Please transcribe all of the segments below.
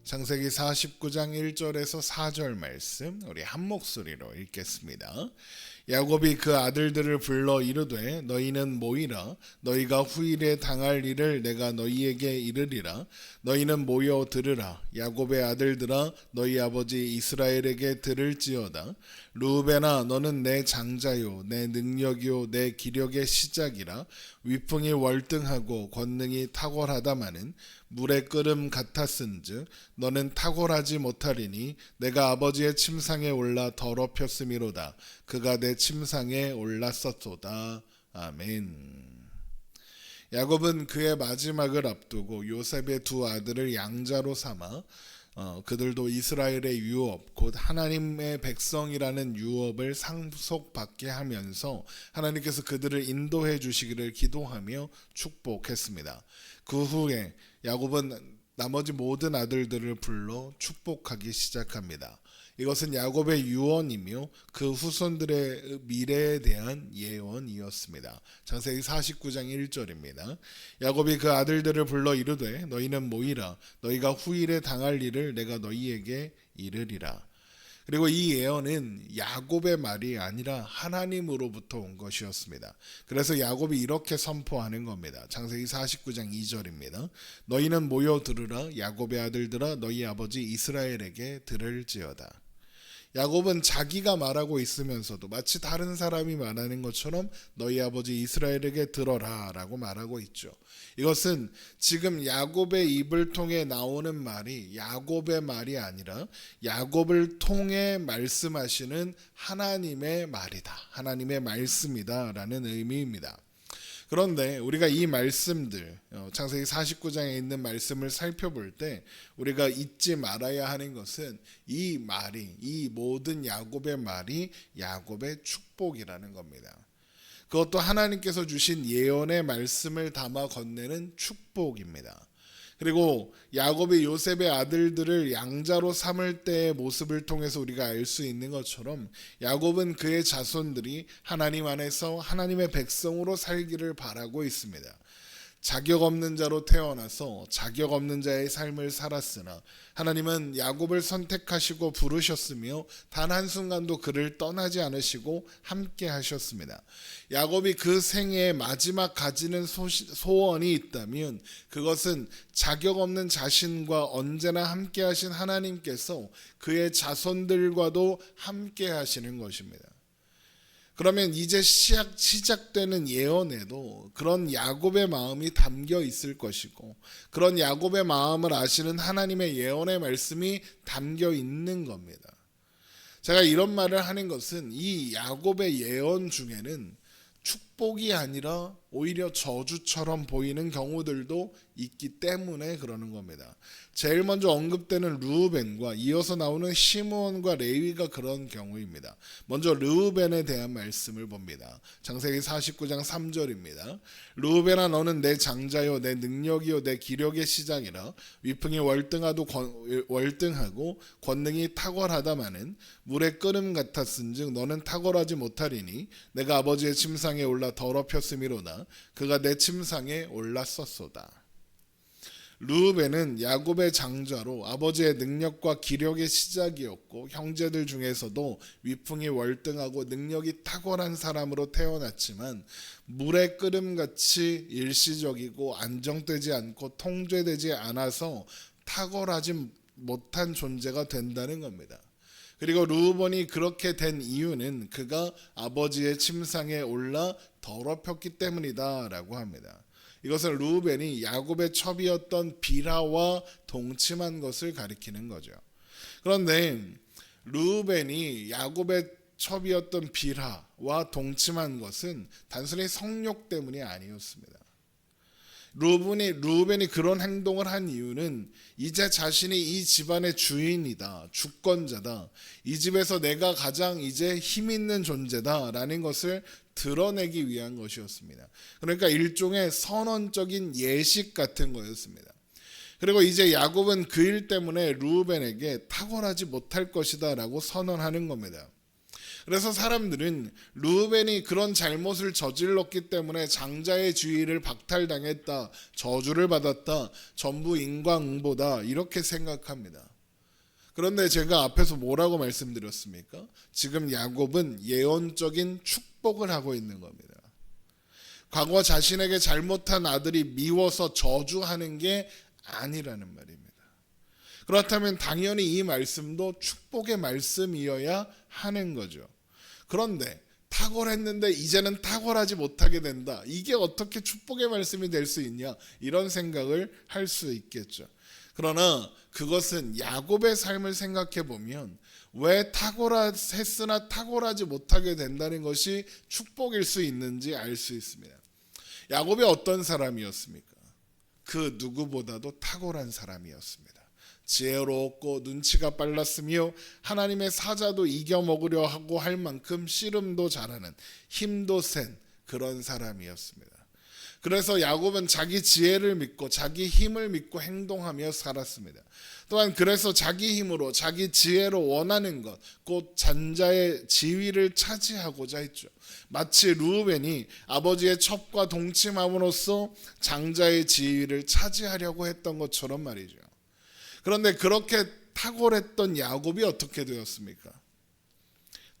창세기 49장 1절에서 4절 말씀 우리 한 목소리로 읽겠습니다. 야곱이 그 아들들을 불러 이르되 너희는 모이라. 너희가 후일에 당할 일을 내가 너희에게 이르리라. 너희는 모여 들으라. 야곱의 아들들아 너희 아버지 이스라엘에게 들을지어다. 르우벤아 너는 내 장자요 내 능력이요 내 기력의 시작이라. 위풍이 월등하고 권능이 탁월하다마는 물의 끓음 같았은즉 너는 탁월하지 못하리니 내가 아버지의 침상에 올라 더럽혔음이로다. 그가 내 침상에 올랐었도다. 아멘. 야곱은 그의 마지막을 앞두고 요셉의 두 아들을 양자로 삼아 그들도 이스라엘의 유업 곧 하나님의 백성이라는 유업을 상속받게 하면서 하나님께서 그들을 인도해 주시기를 기도하며 축복했습니다. 그 후에 야곱은 나머지 모든 아들들을 불러 축복하기 시작합니다. 이것은 야곱의 유언이며 그 후손들의 미래에 대한 예언이었습니다. 창세기 49장 1절입니다. 야곱이 그 아들들을 불러 이르되 너희는 모이라. 너희가 후일에 당할 일을 내가 너희에게 이르리라. 그리고 이 예언은 야곱의 말이 아니라 하나님으로부터 온 것이었습니다. 그래서 야곱이 이렇게 선포하는 겁니다. 창세기 49장 2절입니다. 너희는 모여 들으라. 야곱의 아들들아 너희 아버지 이스라엘에게 들을지어다. 야곱은 자기가 말하고 있으면서도 마치 다른 사람이 말하는 것처럼 너희 아버지 이스라엘에게 들어라 라고 말하고 있죠. 이것은 지금 야곱의 입을 통해 나오는 말이 야곱의 말이 아니라 야곱을 통해 말씀하시는 하나님의 말이다. 하나님의 말씀이다 라는 의미입니다. 그런데 우리가 이 말씀들 창세기 49장에 있는 말씀을 살펴볼 때 우리가 잊지 말아야 하는 것은 이 말이 이 모든 야곱의 말이 야곱의 축복이라는 겁니다. 그것도 하나님께서 주신 예언의 말씀을 담아 건네는 축복입니다. 그리고 야곱이 요셉의 아들들을 양자로 삼을 때의 모습을 통해서 우리가 알 수 있는 것처럼 야곱은 그의 자손들이 하나님 안에서 하나님의 백성으로 살기를 바라고 있습니다. 자격 없는 자로 태어나서 자격 없는 자의 삶을 살았으나 하나님은 야곱을 선택하시고 부르셨으며 단 한순간도 그를 떠나지 않으시고 함께 하셨습니다. 야곱이 그 생애의 마지막 가지는 소원이 있다면 그것은 자격 없는 자신과 언제나 함께 하신 하나님께서 그의 자손들과도 함께 하시는 것입니다. 그러면 이제 시작되는 예언에도 그런 야곱의 마음이 담겨 있을 것이고 그런 야곱의 마음을 아시는 하나님의 예언의 말씀이 담겨 있는 겁니다. 제가 이런 말을 하는 것은 이 야곱의 예언 중에는 축복이 아니라 오히려 저주처럼 보이는 경우들도 있기 때문에 그러는 겁니다. 제일 먼저 언급되는 르우벤과 이어서 나오는 시므온과 레위가 그런 경우입니다. 먼저 르우벤에 대한 말씀을 봅니다. 창세기 49장 3절입니다. 르우벤아 너는 내 장자요 내 능력이요 내 기력의 시작이라. 위풍이 월등하고 권능이 탁월하다마는 물의 끓음 같았은즉 너는 탁월하지 못하리니 내가 아버지의 침상에 올라 더럽혔음이로다. 그가 내 침상에 올랐었소다. 르우벤은 야곱의 장자로 아버지의 능력과 기력의 시작이었고 형제들 중에서도 위풍이 월등하고 능력이 탁월한 사람으로 태어났지만 물의 끓음같이 일시적이고 안정되지 않고 통제되지 않아서 탁월하지 못한 존재가 된다는 겁니다. 그리고 르우벤이 그렇게 된 이유는 그가 아버지의 침상에 올라 더럽혔기 때문이다 라고 합니다. 이것은 르우벤이 야곱의 첩이었던 빌하와 동침한 것을 가리키는 거죠. 그런데 르우벤이 야곱의 첩이었던 빌하와 동침한 것은 단순히 성욕 때문이 아니었습니다. 르우벤이 그런 행동을 한 이유는 이제 자신이 이 집안의 주인이다, 주권자다, 이 집에서 내가 가장 이제 힘 있는 존재다라는 것을 드러내기 위한 것이었습니다. 그러니까 일종의 선언적인 예식 같은 거였습니다. 그리고 이제 야곱은 그 일 때문에 르우벤에게 탁월하지 못할 것이다 라고 선언하는 겁니다. 그래서 사람들은 르우벤이 그런 잘못을 저질렀기 때문에 장자의 지위를 박탈당했다, 저주를 받았다, 전부 인과응보다 이렇게 생각합니다. 그런데 제가 앞에서 뭐라고 말씀드렸습니까? 지금 야곱은 예언적인 축복을 하고 있는 겁니다. 과거 자신에게 잘못한 아들이 미워서 저주하는 게 아니라는 말입니다. 그렇다면 당연히 이 말씀도 축복의 말씀이어야 하는 거죠. 그런데 탁월했는데 이제는 탁월하지 못하게 된다. 이게 어떻게 축복의 말씀이 될 수 있냐? 이런 생각을 할 수 있겠죠. 그러나 그것은 야곱의 삶을 생각해 보면 왜 탁월했으나 탁월하지 못하게 된다는 것이 축복일 수 있는지 알 수 있습니다. 야곱이 어떤 사람이었습니까? 그 누구보다도 탁월한 사람이었습니다. 지혜로웠고 눈치가 빨랐으며 하나님의 사자도 이겨먹으려 하고 할 만큼 씨름도 잘하는, 힘도 센 그런 사람이었습니다. 그래서 야곱은 자기 지혜를 믿고 자기 힘을 믿고 행동하며 살았습니다. 또한 그래서 자기 힘으로 자기 지혜로 원하는 것, 곧 장자의 지위를 차지하고자 했죠. 마치 르우벤이 아버지의 첩과 동침함으로써 장자의 지위를 차지하려고 했던 것처럼 말이죠. 그런데 그렇게 탁월했던 야곱이 어떻게 되었습니까?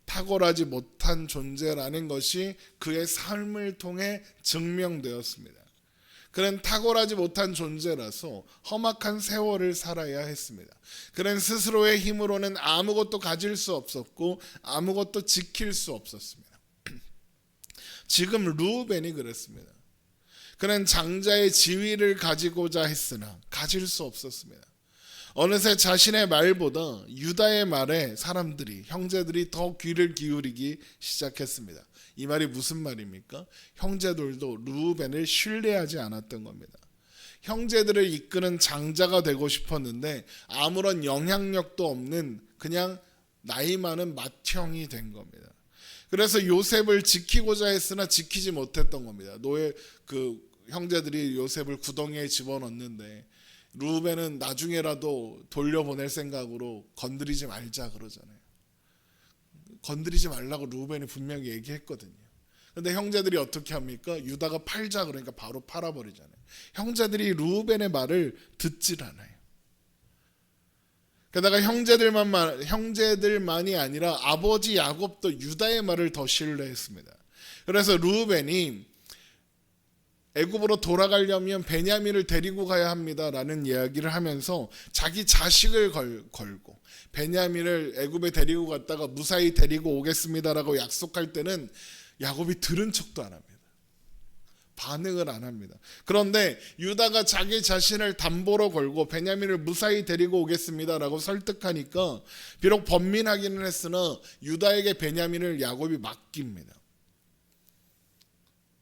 탁월하지 못한 존재라는 것이 그의 삶을 통해 증명되었습니다. 그는 탁월하지 못한 존재라서 험악한 세월을 살아야 했습니다. 그는 스스로의 힘으로는 아무것도 가질 수 없었고 아무것도 지킬 수 없었습니다. 지금 르우벤이 그랬습니다. 그는 장자의 지위를 가지고자 했으나 가질 수 없었습니다. 어느새 자신의 말보다 유다의 말에 사람들이, 형제들이 더 귀를 기울이기 시작했습니다. 이 말이 무슨 말입니까? 형제들도 르우벤을 신뢰하지 않았던 겁니다. 형제들을 이끄는 장자가 되고 싶었는데 아무런 영향력도 없는 그냥 나이 많은 맏형이 된 겁니다. 그래서 요셉을 지키고자 했으나 지키지 못했던 겁니다. 형제들이 요셉을 구덩이에 집어넣는데 르우벤은 나중에라도 돌려보낼 생각으로 건드리지 말자 그러잖아요. 건드리지 말라고 르우벤이 분명히 얘기했거든요. 그런데 형제들이 어떻게 합니까? 유다가 팔자 그러니까 바로 팔아버리잖아요. 형제들이 르우벤의 말을 듣질 않아요. 게다가 형제들만이 아니라 아버지 야곱도 유다의 말을 더 신뢰했습니다. 그래서 르우벤이 애굽으로 돌아가려면 베냐민을 데리고 가야 합니다라는 이야기를 하면서 자기 자식을 걸고 베냐민을 애굽에 데리고 갔다가 무사히 데리고 오겠습니다라고 약속할 때는 야곱이 들은 척도 안 합니다. 반응을 안 합니다. 그런데 유다가 자기 자신을 담보로 걸고 베냐민을 무사히 데리고 오겠습니다라고 설득하니까 비록 번민하기는 했으나 유다에게 베냐민을 야곱이 맡깁니다.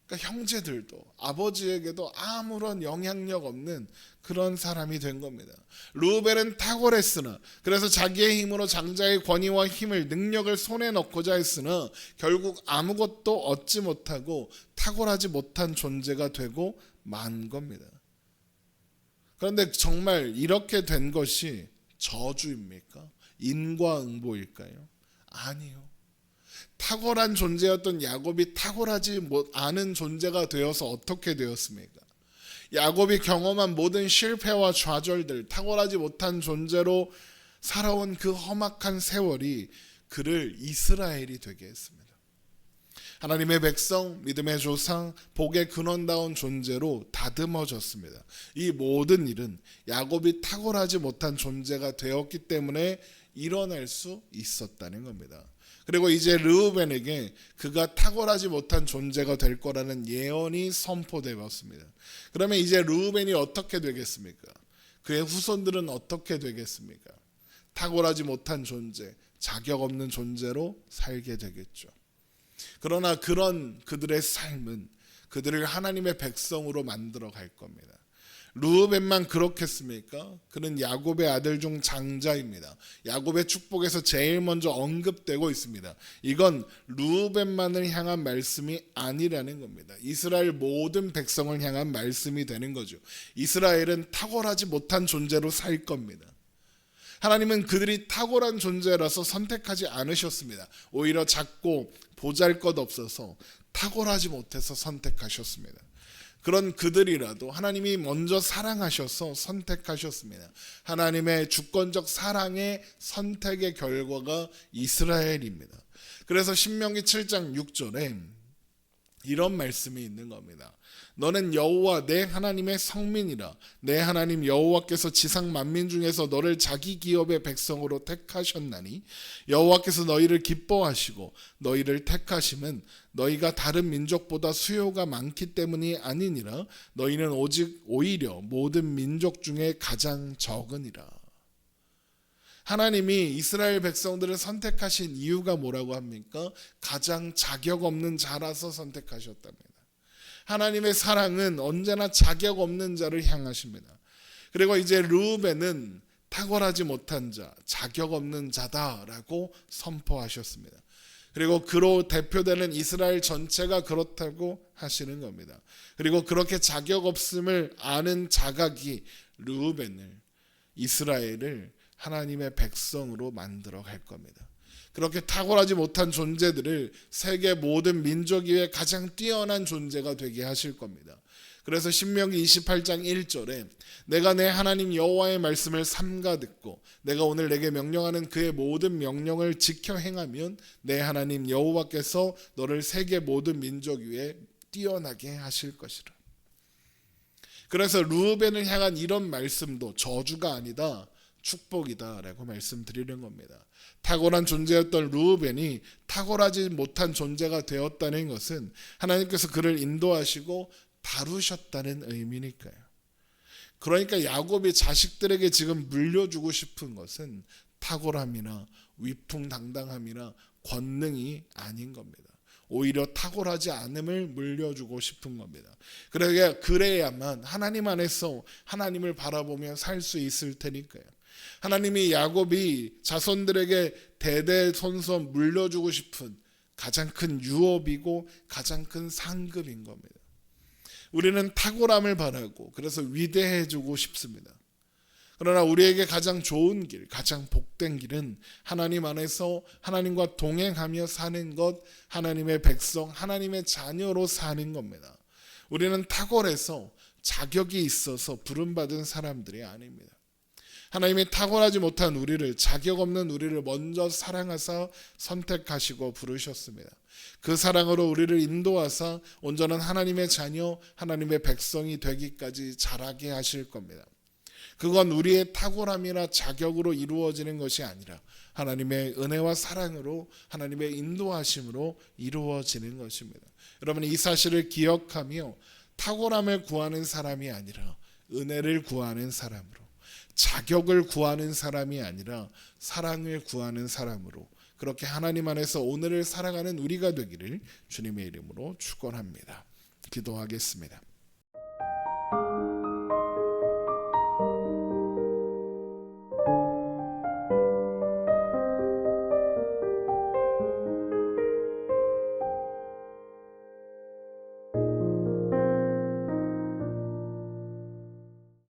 그러니까 형제들도 아버지에게도 아무런 영향력 없는 그런 사람이 된 겁니다. 르우벤은 탁월했으나 그래서 자기의 힘으로 장자의 권위와 힘을 능력을 손에 넣고자 했으나 결국 아무것도 얻지 못하고 탁월하지 못한 존재가 되고 만 겁니다. 그런데 정말 이렇게 된 것이 저주입니까? 인과응보일까요? 아니요. 탁월한 존재였던 야곱이 탁월하지 않은 존재가 되어서 어떻게 되었습니까? 야곱이 경험한 모든 실패와 좌절들, 탁월하지 못한 존재로 살아온 그 험악한 세월이 그를 이스라엘이 되게 했습니다. 하나님의 백성, 믿음의 조상, 복의 근원다운 존재로 다듬어졌습니다. 이 모든 일은 야곱이 탁월하지 못한 존재가 되었기 때문에 일어날 수 있었다는 겁니다. 그리고 이제 르우벤에게 그가 탁월하지 못한 존재가 될 거라는 예언이 선포되었습니다. 그러면 이제 르우벤이 어떻게 되겠습니까? 그의 후손들은 어떻게 되겠습니까? 탁월하지 못한 존재, 자격 없는 존재로 살게 되겠죠. 그러나 그런 그들의 삶은 그들을 하나님의 백성으로 만들어 갈 겁니다. 르우벤만 그렇겠습니까? 그는 야곱의 아들 중 장자입니다. 야곱의 축복에서 제일 먼저 언급되고 있습니다. 이건 르우벤만을 향한 말씀이 아니라는 겁니다. 이스라엘 모든 백성을 향한 말씀이 되는 거죠. 이스라엘은 탁월하지 못한 존재로 살 겁니다. 하나님은 그들이 탁월한 존재라서 선택하지 않으셨습니다. 오히려 작고 보잘것없어서 탁월하지 못해서 선택하셨습니다. 그런 그들이라도 하나님이 먼저 사랑하셔서 선택하셨습니다. 하나님의 주권적 사랑의 선택의 결과가 이스라엘입니다. 그래서 신명기 7장 6절에 이런 말씀이 있는 겁니다. 너는 여호와 내 하나님의 성민이라. 내 하나님 여호와께서 지상 만민 중에서 너를 자기 기업의 백성으로 택하셨나니 여호와께서 너희를 기뻐하시고 너희를 택하심은 너희가 다른 민족보다 수요가 많기 때문이 아니니라. 너희는 오히려 모든 민족 중에 가장 적으니라. 하나님이 이스라엘 백성들을 선택하신 이유가 뭐라고 합니까? 가장 자격 없는 자라서 선택하셨답니다. 하나님의 사랑은 언제나 자격 없는 자를 향하십니다. 그리고 이제 르우벤은 탁월하지 못한 자, 자격 없는 자다라고 선포하셨습니다. 그리고 그로 대표되는 이스라엘 전체가 그렇다고 하시는 겁니다. 그리고 그렇게 자격 없음을 아는 자각이 르우벤을, 이스라엘을 하나님의 백성으로 만들어 갈 겁니다. 그렇게 탁월하지 못한 존재들을 세계 모든 민족 위에 가장 뛰어난 존재가 되게 하실 겁니다. 그래서 신명기 28장 1절에 내가 내 하나님 여호와의 말씀을 삼가 듣고 내가 오늘 내게 명령하는 그의 모든 명령을 지켜 행하면 내 하나님 여호와께서 너를 세계 모든 민족 위에 뛰어나게 하실 것이라. 그래서 르우벤을 향한 이런 말씀도 저주가 아니다, 축복이다라고 말씀드리는 겁니다. 탁월한 존재였던 르우벤이 탁월하지 못한 존재가 되었다는 것은 하나님께서 그를 인도하시고 다루셨다는 의미니까요. 그러니까 야곱이 자식들에게 지금 물려주고 싶은 것은 탁월함이나 위풍당당함이나 권능이 아닌 겁니다. 오히려 탁월하지 않음을 물려주고 싶은 겁니다. 그래야만 하나님 안에서 하나님을 바라보며 살 수 있을 테니까요. 하나님이 야곱이 자손들에게 대대손손 물려주고 싶은 가장 큰 유업이고 가장 큰 상급인 겁니다. 우리는 탁월함을 바라고 그래서 위대해지고 싶습니다. 그러나 우리에게 가장 좋은 길, 가장 복된 길은 하나님 안에서 하나님과 동행하며 사는 것, 하나님의 백성, 하나님의 자녀로 사는 겁니다. 우리는 탁월해서 자격이 있어서 부름받은 사람들이 아닙니다. 하나님이 탁월하지 못한 우리를, 자격 없는 우리를 먼저 사랑하사 선택하시고 부르셨습니다. 그 사랑으로 우리를 인도하사 온전한 하나님의 자녀, 하나님의 백성이 되기까지 자라게 하실 겁니다. 그건 우리의 탁월함이나 자격으로 이루어지는 것이 아니라 하나님의 은혜와 사랑으로, 하나님의 인도하심으로 이루어지는 것입니다. 여러분, 이 사실을 기억하며 탁월함을 구하는 사람이 아니라 은혜를 구하는 사람으로, 자격을 구하는 사람이 아니라 사랑을 구하는 사람으로 그렇게 하나님 안에서 오늘을 살아가는 우리가 되기를 주님의 이름으로 축원합니다. 기도하겠습니다.